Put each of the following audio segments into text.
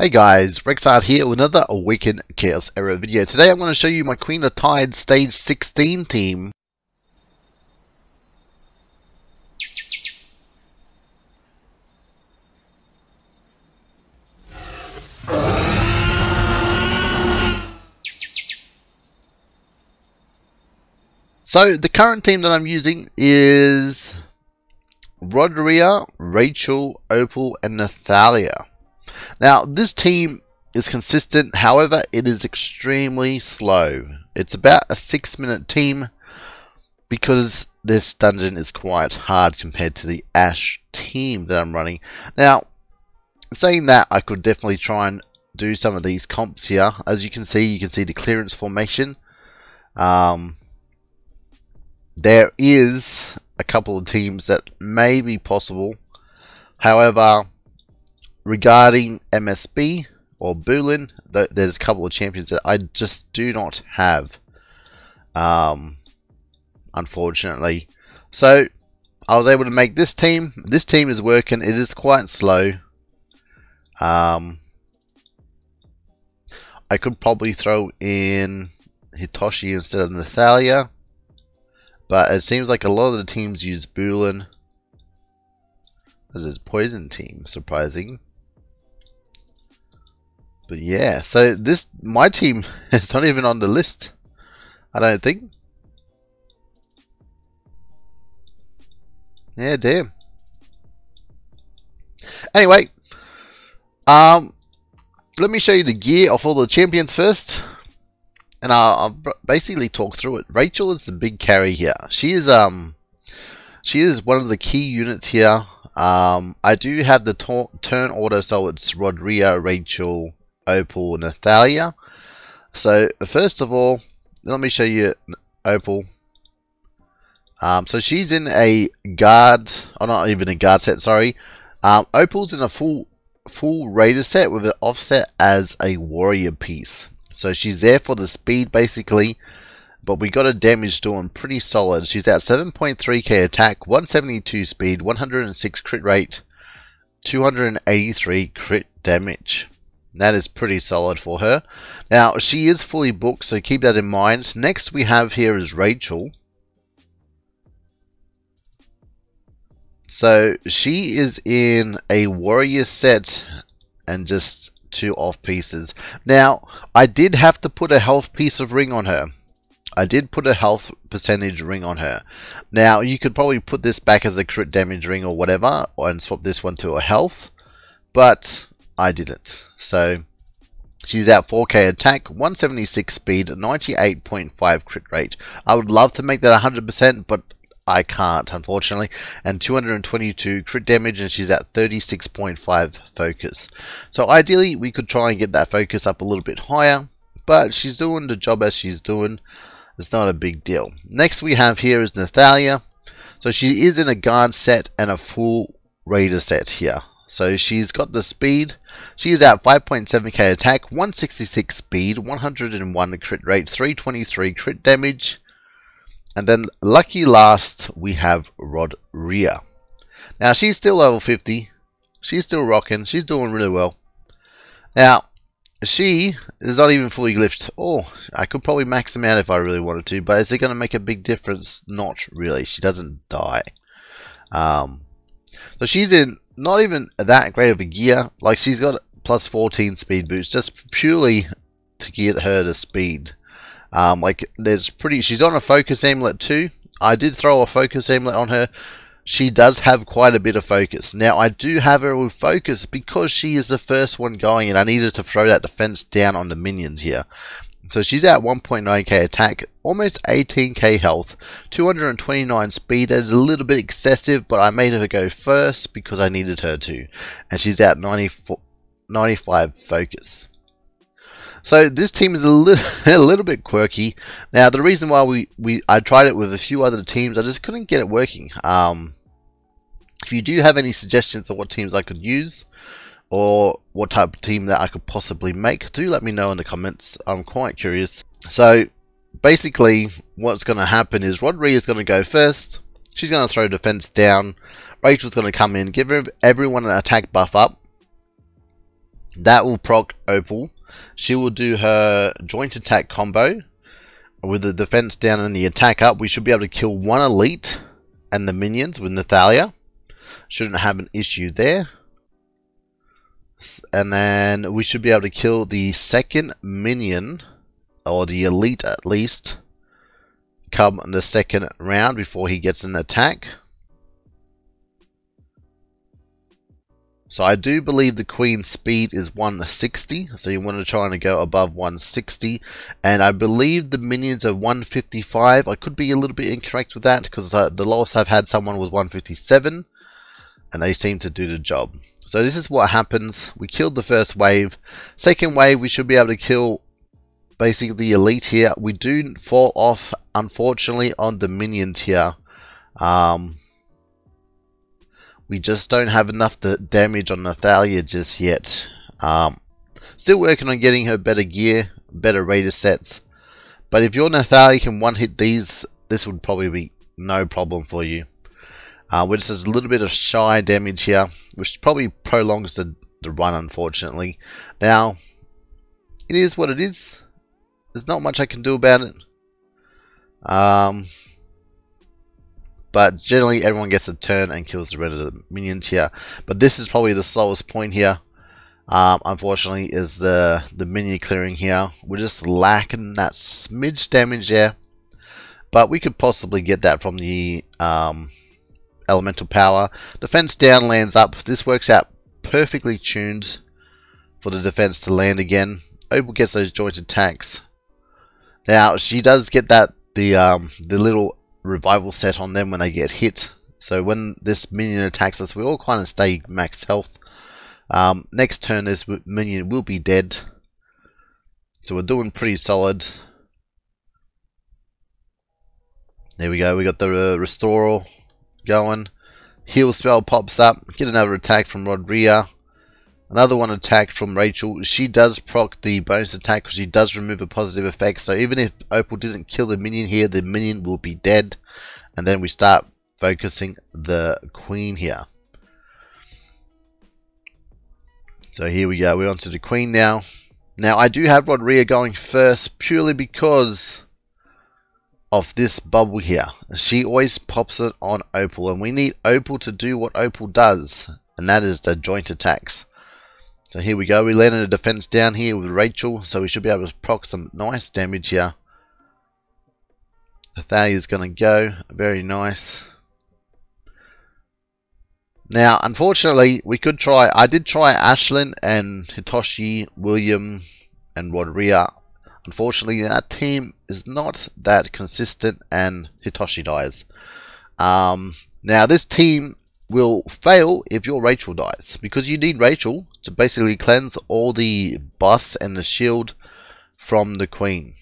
Hey guys, RexHeart here with another Awaken Chaos Era video. Today I'm going to show you my Queen of Tides Stage 16 team. So the current team that I'm using is Rodira, Rachel, Opal, and Nathalia. Now, this team is consistent, however, it is extremely slow. It's about a 6-minute team because this dungeon is quite hard compared to the Ash team that I'm running. Now, saying that, I could definitely try and do some of these comps here. As you can see the clearance formation. There is a couple of teams that may be possible. However, regarding MSB or Boolin, there's a couple of champions that I just do not have, unfortunately. So I was able to make this team. This team is working. It is quite slow. I could probably throw in Hitoshi instead of Nathalia, but it seems like a lot of the teams use Boolin as his poison team. Surprising. But yeah, so my team is not even on the list, I don't think. Yeah, damn. Anyway, let me show you the gear of all the champions first, and I'll basically talk through it. Rachel is the big carry here. She is one of the key units here. I do have the turn order, so it's Rodria, Rachel, Opal, Nathalia. So first of all, let me show you Opal. So she's in a guard, or not even a guard set, sorry. Opal's in a full raider set with an offset as a warrior piece. So she's there for the speed basically, but we got her damage doing pretty solid. She's at 7.3k attack, 172 speed, 106 crit rate, 283 crit damage. That is pretty solid for her. Now, she is fully booked, so keep that in mind. Next we have here is Rachel. So she is in a warrior set and just 2 off pieces. Now, I did have to put a health piece of ring on her. I did put a health percentage ring on her. Now, you could probably put this back as a crit damage ring or whatever, and swap this one to a health, but I didn't. So she's at 4k attack, 176 speed, 98.5 crit rate. I would love to make that 100%, but I can't, unfortunately. And 222 crit damage, and she's at 36.5 focus. So ideally, we could try and get that focus up a little bit higher, but she's doing the job as she's doing. It's not a big deal. Next we have here is Nathalia. So she is in a guard set and a full raider set here. So she's got the speed. She's at 5.7k attack, 166 speed, 101 crit rate, 323 crit damage. And then lucky last we have Rodria. Now she's still level 50. She's still rocking. She's doing really well. Now she is not even fully glyphed. Oh, I could probably max them out if I really wanted to, but is it going to make a big difference? Not really. She doesn't die. So she's in not even that great of a gear. Like, she's got plus 14 speed boost just purely to get her to speed. Like, she's on a focus amulet too. I did throw a focus amulet on her. She does have quite a bit of focus. Now, I do have her with focus because she is the first one going, and I needed to throw that defense down on the minions here. So she's at 1.9k attack, almost 18k health, 229 speed. That is a little bit excessive, but I made her go first because I needed her to. And she's at 95 focus. So this team is a little bit quirky. Now, the reason why I tried it with a few other teams, I just couldn't get it working. If you do have any suggestions of what teams I could use, or what type of team that I could possibly make, do let me know in the comments. I'm quite curious. So basically what's going to happen is Rodri is going to go first. She's going to throw defense down. Rachel's going to come in, give everyone an attack buff up. That will proc Opal. She will do her joint attack combo. With the defense down and the attack up, we should be able to kill one elite and the minions with Nathalia. Shouldn't have an issue there. And then we should be able to kill the second minion, or the elite at least, come the second round before he gets an attack. So I do believe the Queen's speed is 160, so you want to try and go above 160. And I believe the minions are 155. I could be a little bit incorrect with that, because the lowest I've had someone was 157, and they seem to do the job. So this is what happens. We killed the first wave. Second wave, we should be able to kill basically the elite here. We do fall off, unfortunately, on the minions here. We just don't have enough damage on Nathalia just yet. Still working on getting her better gear, better raider sets. But if your Nathalia can one-hit these, this would probably be no problem for you. Which is a little bit of shy damage here, which probably prolongs the run, unfortunately. Now, it is what it is. There's not much I can do about it. But generally, everyone gets a turn and kills the rest of the minions here. But this is probably the slowest point here. Unfortunately, is the minion clearing here. We're just lacking that smidge damage there. But we could possibly get that from the elemental power. Defense down, lands up. This works out perfectly tuned for the defense to land again. Opal gets those joint attacks. Now she does get that the little revival set on them when they get hit. So when this minion attacks us, we all kind of stay max health. Next turn, this minion will be dead. So we're doing pretty solid. There we go. We got the restorer going. Heal spell pops up. Get another attack from rodira. Another one attack from Rachel. She does proc the bonus attack because she does remove a positive effect. So even if Opal didn't kill the minion here, the minion will be dead. And then we start focusing the Queen here. So here we go. We're on to the Queen now. Now I do have rodira going first purely because of this bubble here. She always pops it on Opal, and we need Opal to do what Opal does, and that is the joint attacks. So here we go. We landed a defense down here with Rachel, so we should be able to proc some nice damage here. Nathalia is going to go. Very nice. Now, unfortunately, we could try. I did try Ashlyn and Hitoshi, William, and rodira. Unfortunately, that team is not that consistent, and Hitoshi dies. Now, this team will fail if your Rachel dies, because you need Rachel to basically cleanse all the buffs and the shield from the Queen.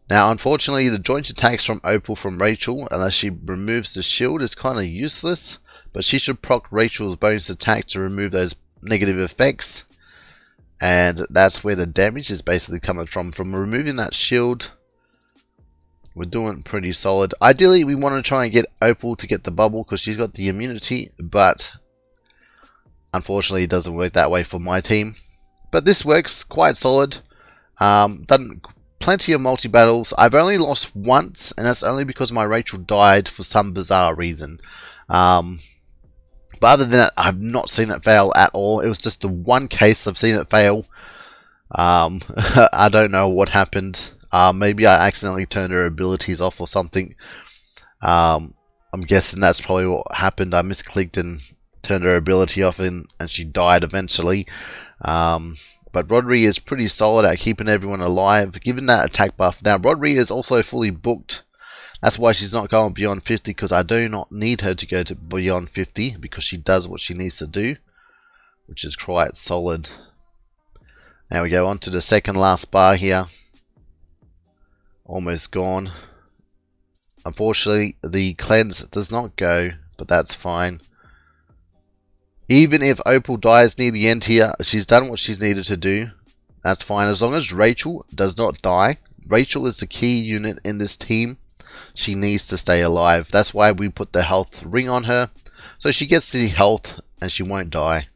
Now, unfortunately, the joint attacks from Opal from Rachel, unless she removes the shield, is kind of useless, but she should proc Rachel's bonus attack to remove those negative effects. And that's where the damage is basically coming from removing that shield. We're doing pretty solid. Ideally, we want to try and get Opal to get the bubble because she's got the immunity, but unfortunately, it doesn't work that way for my team. But this works quite solid. Done plenty of multi-battles. I've only lost once, and that's only because my Rachel died for some bizarre reason. But other than that, I've not seen it fail at all. It was just the one case I've seen it fail. I don't know what happened. Maybe I accidentally turned her abilities off or something. I'm guessing that's probably what happened. I misclicked and turned her ability off, and she died eventually. But rodira is pretty solid at keeping everyone alive, given that attack buff. Now, rodira is also fully booked. That's why she's not going beyond 50, because I do not need her to go to beyond 50, because she does what she needs to do, which is quite solid. Now we go on to the second last bar here. Almost gone. Unfortunately, the cleanse does not go, but that's fine. Even if Opal dies near the end here, she's done what she's needed to do. That's fine, as long as Rachel does not die. Rachel is the key unit in this team. She needs to stay alive. That's why we put the health ring on her, so she gets the health and she won't die.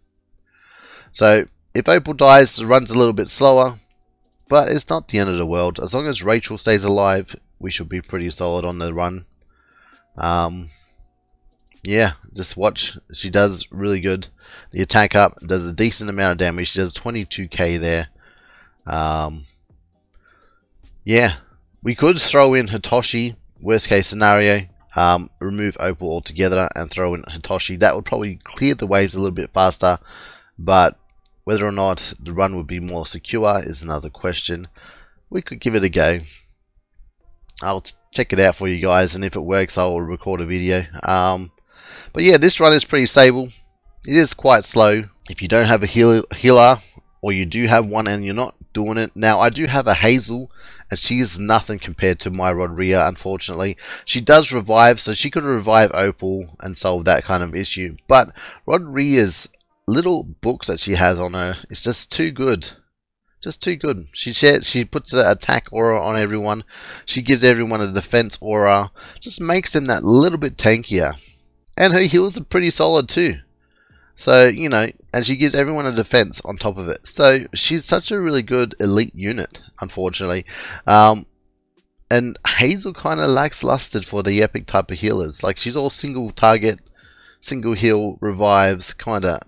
So if Opal dies, the run's a little bit slower, but it's not the end of the world. As long as Rachel stays alive, we should be pretty solid on the run. Yeah, just watch. She does really good. The attack up does a decent amount of damage. She does 22k there. Yeah, we could throw in Hitoshi, worst case scenario. Remove Opal altogether and throw in Hitoshi. That would probably clear the waves a little bit faster, but whether or not the run would be more secure is another question. We could give it a go. I'll check it out for you guys, and if it works, I'll record a video. But yeah, this run is pretty stable. It is quite slow. If you don't have a healer, or you do have one and you're not doing it. Now, I do have a Hazel, and she is nothing compared to my rodira, unfortunately. She does revive, so she could revive Opal and solve that kind of issue. But rodira's little books that she has on her is just too good. Just too good. She puts an attack aura on everyone. She gives everyone a defense aura. Just makes them that little bit tankier. And her heals are pretty solid too. So, you know, and she gives everyone a defense on top of it. So, she's such a really good elite unit, unfortunately. And Hazel kind of lacks lusted for the epic type of healers. Like, she's all single target, single heal, revives, kind of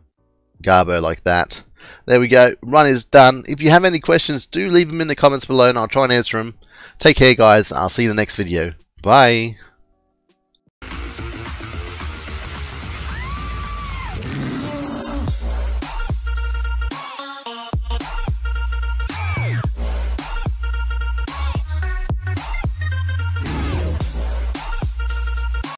garbo like that. There we go. Run is done. If you have any questions, do leave them in the comments below and I'll try and answer them. Take care, guys. I'll see you in the next video. Bye.